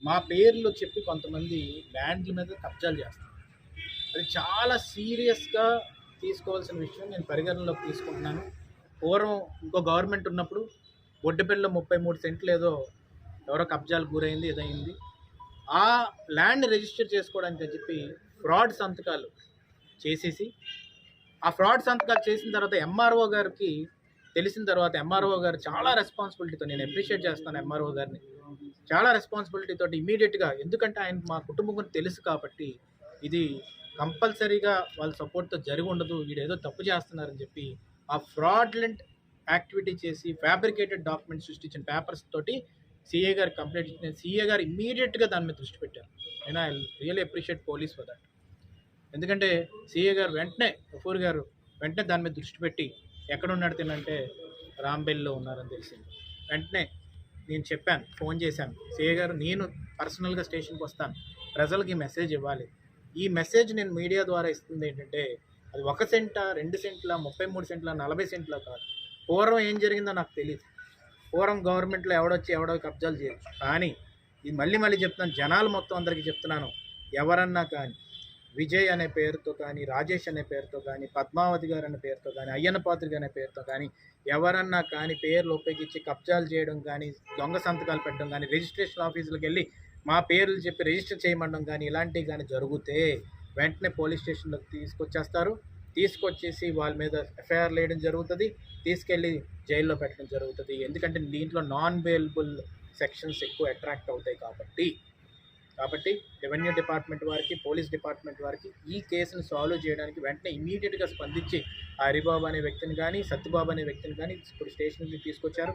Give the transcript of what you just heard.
మా పేర్లు చెప్పి కొంతమంది ల్యాండ్ల మీద కబ్జాలు చేస్తారు. అది చాలా సీరియస్‌గా తీసుకోవాల్సిన విషయం. నేను పరిగణనలోకి తీసుకుంటున్నాను. పూర్వం ఇంకో గవర్నమెంట్ ఉన్నప్పుడు బొడ్డుపల్లిలో 33 సెంట్లు ఏదో ఎవరో కబ్జాలకు గురైంది, ఏదో అయింది. ఆ ల్యాండ్ రిజిస్టర్ చేసుకోవడానికి అని చెప్పి ఫ్రాడ్ సంతకాలు చేసేసి, ఆ ఫ్రాడ్ సంతకాలు చేసిన తర్వాత ఎంఆర్ఓ గారికి తెలిసిన తర్వాత ఎంఆర్ఓ గారు చాలా రెస్పాన్సిబిలిటీతో, నేను అప్రిషియేట్ చేస్తాను ఎంఆర్ఓ గారిని, చాలా రెస్పాన్సిబిలిటీతో ఇమీడియట్గా, ఎందుకంటే ఆయన మా కుటుంబం గురించి తెలుసు కాబట్టి ఇది కంపల్సరీగా వాళ్ళ సపోర్ట్తో జరిగి ఉండదు, వీడేదో తప్పు చేస్తున్నారని చెప్పి ఆ ఫ్రాడ్లెంట్ యాక్టివిటీ చేసి ఫ్యాబ్రికేటెడ్ డాక్యుమెంట్స్ సృష్టించిన పేపర్స్ తోటి సీఏ గారు కంప్లైంట్ ఇచ్చిన సీఏ గారు ఇమ్మీడియట్గా దాని మీద దృష్టి పెట్టారు. నేను I really appreciate police for that. ఎందుకంటే సీఏ గారు వెంటనే, గఫూర్ గారు వెంటనే దాని మీద దృష్టి పెట్టి ఎక్కడున్నాడు తినంటే రాంబెల్లో ఉన్నారని తెలిసింది. వెంటనే నేను చెప్పాను, ఫోన్ చేశాను, సీఏ గారు నేను పర్సనల్గా స్టేషన్కి వస్తాను, ప్రజలకి మెసేజ్ ఇవ్వాలి. ఈ మెసేజ్ నేను మీడియా ద్వారా ఇస్తుంది ఏంటంటే, అది 1 సెంటా, 2 సెంట్ల, 33 సెంట్ల, 40 సెంట్ల కాదు. పూర్వం ఏం జరిగిందో నాకు తెలియదు. పూర్వం గవర్నమెంట్లో ఎవడొచ్చి ఎవడో కబ్జాలు చేయొచ్చు. కానీ ఇది మళ్ళీ చెప్తున్నాను, జనాలు మొత్తం అందరికీ చెప్తున్నాను, ఎవరన్నా కానీ విజయ్ అనే పేరుతో కానీ, రాజేష్ అనే పేరుతో కానీ, పద్మావతి గారు అనే పేరుతో కానీ, అయ్యన్న పాత్రి అనే పేరుతో కానీ ఎవరన్నా కానీ పేర్లు ఉపయోగించి కబ్జాలు చేయడం కానీ, దొంగ సంతకాలు పెట్టడం కానీ, రిజిస్ట్రేషన్ ఆఫీసులకు వెళ్ళి మా పేర్లు చెప్పి రిజిస్టర్ చేయమండం కానీ, ఇలాంటివి కానీ జరిగితే వెంటనే పోలీస్ స్టేషన్లోకి తీసుకొచ్చేసి వాళ్ళ మీద ఎఫ్ఐఆర్ వేయడం జరుగుతుంది, తీసుకెళ్ళి జైల్లో పెట్టడం జరుగుతుంది. ఎందుకంటే దీంట్లో నాన్ బెయిలబుల్ సెక్షన్స్ ఎక్కువ అట్రాక్ట్ అవుతాయి కాబట్టి రెవెన్యూ డిపార్ట్మెంట్ వారికి, పోలీస్ డిపార్ట్మెంట్ వారికి ఈ కేసును సాల్వ్ చేయడానికి వెంటనే ఇమీడియట్గా స్పందించి ఆ హరిబాబు అనే వ్యక్తిని కానీ, సత్యబాబు అనే వ్యక్తిని కానీ ఇప్పుడు స్టేషన్కి తీసుకొచ్చారు.